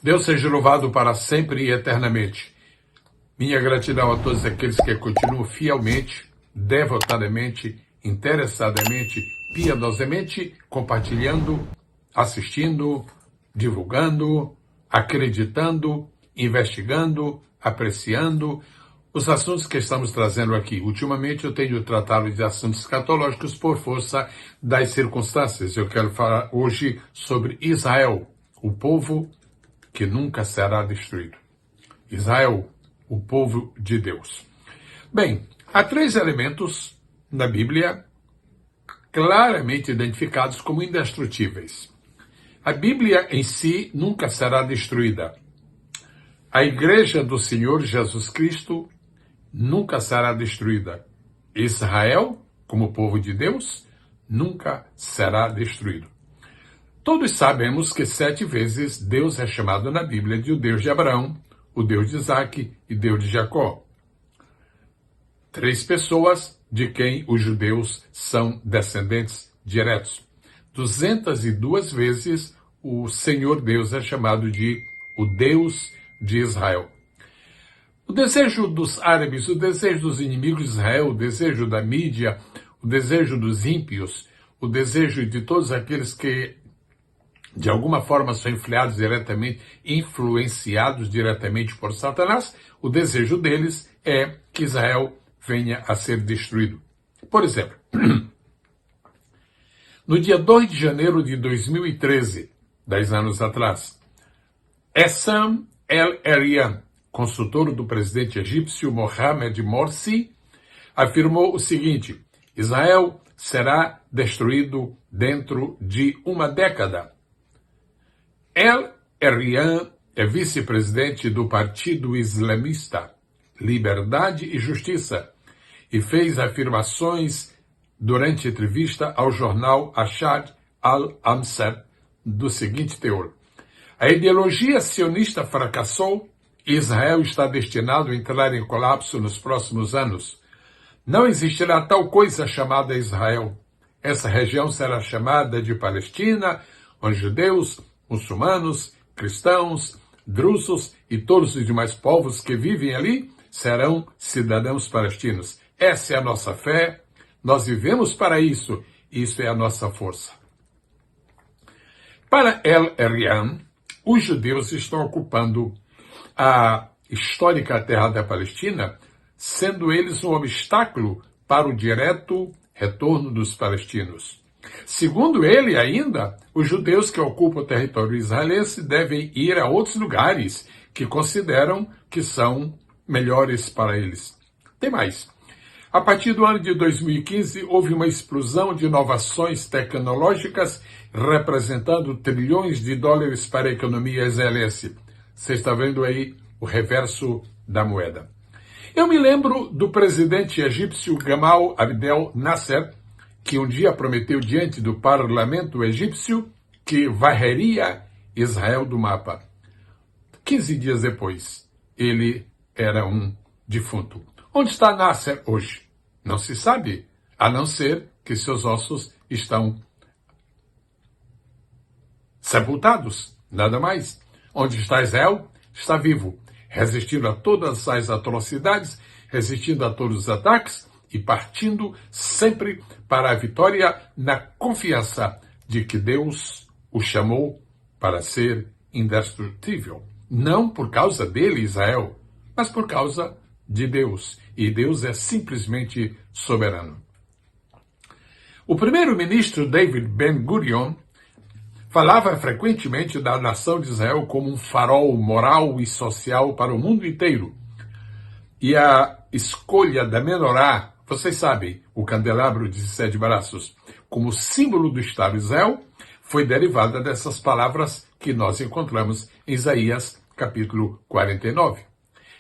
Deus seja louvado para sempre e eternamente. Minha gratidão a todos aqueles que continuam fielmente, devotadamente, interessadamente, piedosamente compartilhando, assistindo, divulgando, acreditando, investigando, apreciando os assuntos que estamos trazendo aqui. Ultimamente eu tenho tratado de assuntos escatológicos por força das circunstâncias. Eu quero falar hoje sobre Israel, o povo que nunca será destruído. Israel, o povo de Deus. Bem, há 3 elementos na Bíblia claramente identificados como indestrutíveis. A Bíblia em si nunca será destruída. A Igreja do Senhor Jesus Cristo nunca será destruída. Israel, como povo de Deus, nunca será destruído. Todos sabemos que 7 vezes Deus é chamado na Bíblia de o Deus de Abraão, o Deus de Isaac e Deus de Jacó. 3 pessoas de quem os judeus são descendentes diretos. 202 vezes o Senhor Deus é chamado de o Deus de Israel. O desejo dos árabes, o desejo dos inimigos de Israel, o desejo da mídia, o desejo dos ímpios, o desejo de todos aqueles que de alguma forma são influenciados diretamente por Satanás, o desejo deles é que Israel venha a ser destruído. Por exemplo, no dia 2 de janeiro de 2013, 10 anos atrás, Essam El-Erian, consultor do presidente egípcio Mohamed Morsi, afirmou o seguinte: Israel será destruído dentro de uma década. El-Erian é vice-presidente do Partido Islamista Liberdade e Justiça e fez afirmações durante entrevista ao jornal Ashad al-Amsar do seguinte teor: a ideologia sionista fracassou e Israel está destinado a entrar em colapso nos próximos anos. Não existirá tal coisa chamada Israel. Essa região será chamada de Palestina, onde judeus, muçulmanos, cristãos, drusos e todos os demais povos que vivem ali serão cidadãos palestinos. Essa é a nossa fé, nós vivemos para isso, isso é a nossa força. Para El-Erian, os judeus estão ocupando a histórica terra da Palestina, sendo eles um obstáculo para o direto retorno dos palestinos. Segundo ele ainda, os judeus que ocupam o território israelense devem ir a outros lugares que consideram que são melhores para eles. Tem mais. A partir do ano de 2015, houve uma explosão de inovações tecnológicas representando trilhões de dólares para a economia israelense. Você está vendo aí o reverso da moeda. Eu me lembro do presidente egípcio Gamal Abdel Nasser, que um dia prometeu diante do parlamento egípcio que varreria Israel do mapa. 15 dias depois, ele era um defunto. Onde está Nasser hoje? Não se sabe, a não ser que seus ossos estão sepultados, nada mais. Onde está Israel? Está vivo, resistindo a todas as atrocidades, resistindo a todos os ataques e partindo sempre para a vitória na confiança de que Deus o chamou para ser indestrutível. Não por causa dele, Israel, mas por causa de Deus. E Deus é simplesmente soberano. O primeiro-ministro David Ben-Gurion falava frequentemente da nação de Israel como um farol moral e social para o mundo inteiro. E a escolha da menorá, vocês sabem, o candelabro de 7 braços, como símbolo do Estado de Israel, foi derivada dessas palavras que nós encontramos em Isaías, capítulo 49.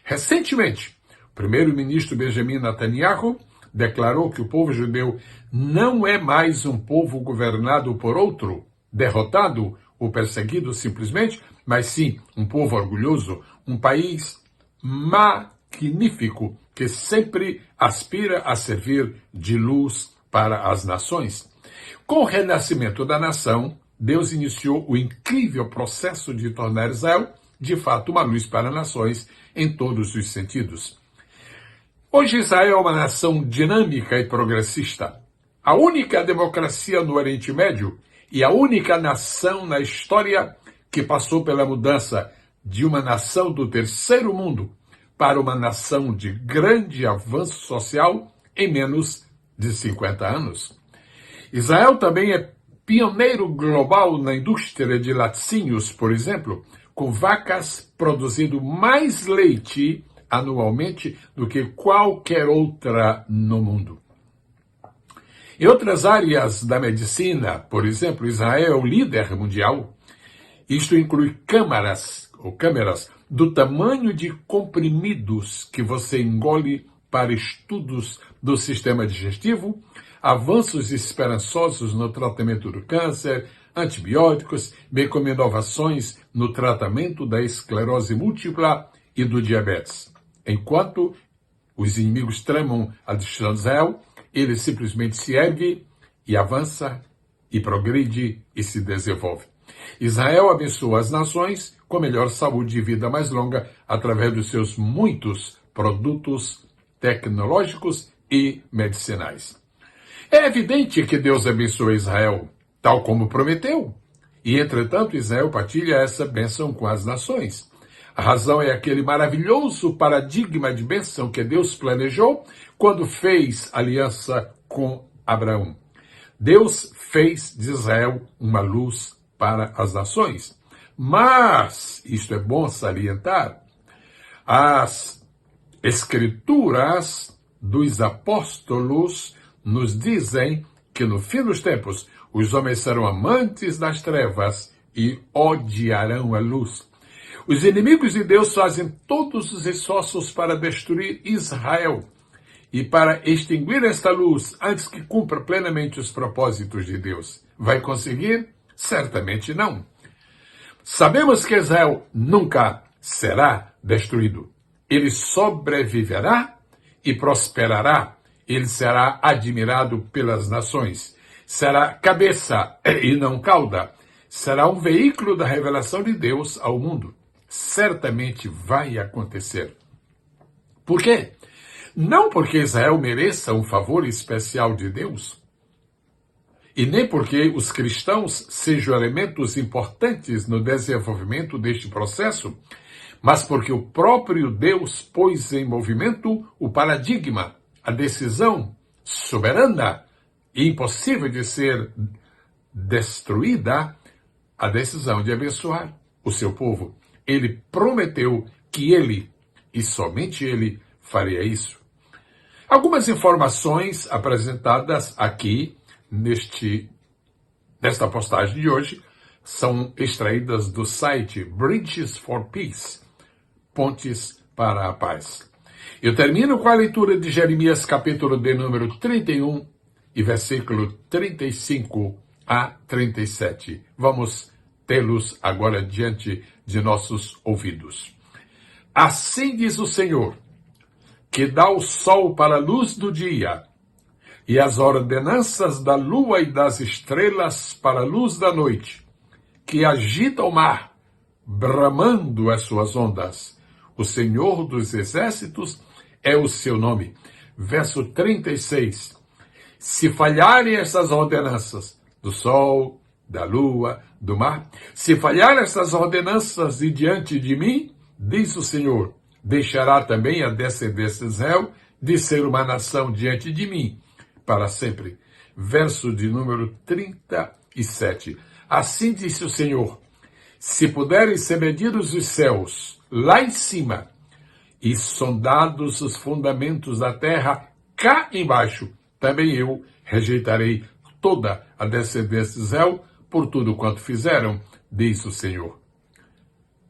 Recentemente, o primeiro-ministro Benjamin Netanyahu declarou que o povo judeu não é mais um povo governado por outro, derrotado ou perseguido simplesmente, mas sim um povo orgulhoso, um país magnífico que sempre aspira a servir de luz para as nações. Com o renascimento da nação, Deus iniciou o incrível processo de tornar Israel de fato, uma luz para nações em todos os sentidos. Hoje Israel é uma nação dinâmica e progressista, a única democracia no Oriente Médio e a única nação na história que passou pela mudança de uma nação do terceiro mundo para uma nação de grande avanço social em menos de 50 anos. Israel também é pioneiro global na indústria de laticínios, por exemplo, com vacas produzindo mais leite anualmente do que qualquer outra no mundo. Em outras áreas da medicina, por exemplo, Israel é o líder mundial. Isto inclui câmaras do tamanho de comprimidos que você engole para estudos do sistema digestivo, avanços esperançosos no tratamento do câncer, antibióticos, bem como inovações no tratamento da esclerose múltipla e do diabetes. Enquanto os inimigos tramam a destruição de Israel, ele simplesmente se ergue e avança e progride e se desenvolve. Israel abençoa as nações com melhor saúde e vida mais longa através dos seus muitos produtos tecnológicos e medicinais. É evidente que Deus abençoa Israel, tal como prometeu. E, entretanto, Israel partilha essa bênção com as nações. A razão é aquele maravilhoso paradigma de bênção que Deus planejou quando fez aliança com Abraão. Deus fez de Israel uma luz para as nações. Mas, isto é bom salientar, as escrituras dos apóstolos nos dizem que no fim dos tempos os homens serão amantes das trevas e odiarão a luz. Os inimigos de Deus fazem todos os esforços para destruir Israel e para extinguir esta luz antes que cumpra plenamente os propósitos de Deus. Vai conseguir? Certamente não. Sabemos que Israel nunca será destruído. Ele sobreviverá e prosperará. Ele será admirado pelas nações. Será cabeça e não cauda. Será um veículo da revelação de Deus ao mundo. Certamente vai acontecer. Por quê? Não porque Israel mereça um favor especial de Deus, e nem porque os cristãos sejam elementos importantes no desenvolvimento deste processo, mas porque o próprio Deus pôs em movimento o paradigma, a decisão soberana e impossível de ser destruída, a decisão de abençoar o seu povo. Ele prometeu que ele, e somente ele, faria isso. Algumas informações apresentadas aqui nesta postagem de hoje são extraídas do site Bridges for Peace, Pontes para a Paz. Eu termino com a leitura de Jeremias, capítulo de número 31 e versículo 35 a 37. Vamos tê-los agora diante de nossos ouvidos. Assim diz o Senhor, que dá o sol para a luz do dia, e as ordenanças da lua e das estrelas para a luz da noite, que agita o mar, bramando as suas ondas. O Senhor dos exércitos é o seu nome. Verso 36. Se falharem essas ordenanças do sol, da lua, do mar, se falharem essas ordenanças de diante de mim, diz o Senhor, deixará também a descendência de Israel de ser uma nação diante de mim, para sempre. Verso de número 37. Assim disse o Senhor, se puderem ser medidos os céus, lá em cima, e sondados os fundamentos da terra, cá embaixo, também eu rejeitarei toda a descendência de Israel, por tudo quanto fizeram, diz o Senhor.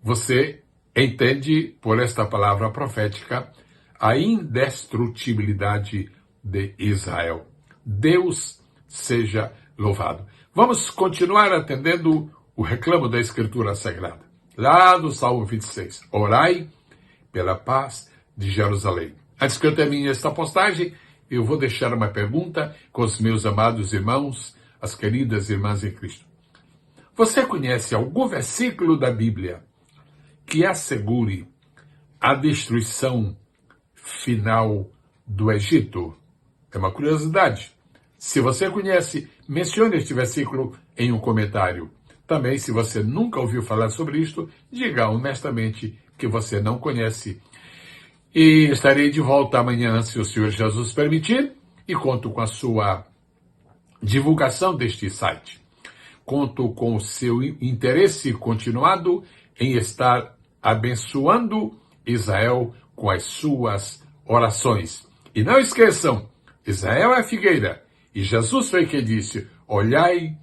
Você entende, por esta palavra profética, a indestrutibilidade de Israel. Deus seja louvado. Vamos continuar atendendo o reclamo da Escritura Sagrada. Lá do Salmo 26. Orai pela paz de Jerusalém. Antes que eu termine esta postagem, eu vou deixar uma pergunta com os meus amados irmãos, as queridas irmãs em Cristo. Você conhece algum versículo da Bíblia que assegure a destruição final do Egito? É uma curiosidade. Se você conhece, mencione este versículo em um comentário. Também, se você nunca ouviu falar sobre isto, diga honestamente que você não conhece. E estarei de volta amanhã, se o Senhor Jesus permitir, e conto com a sua divulgação deste site. Conto com o seu interesse continuado em estar abençoando Israel com as suas orações. E não esqueçam, Israel é a figueira, e Jesus foi quem disse, olhai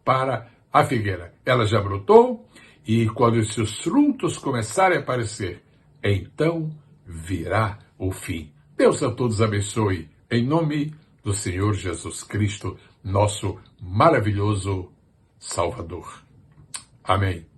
para a figueira. Ela já brotou, e quando os seus frutos começarem a aparecer, então virá o fim. Deus a todos abençoe, em nome do Senhor Jesus Cristo, nosso maravilhoso Salvador. Amém.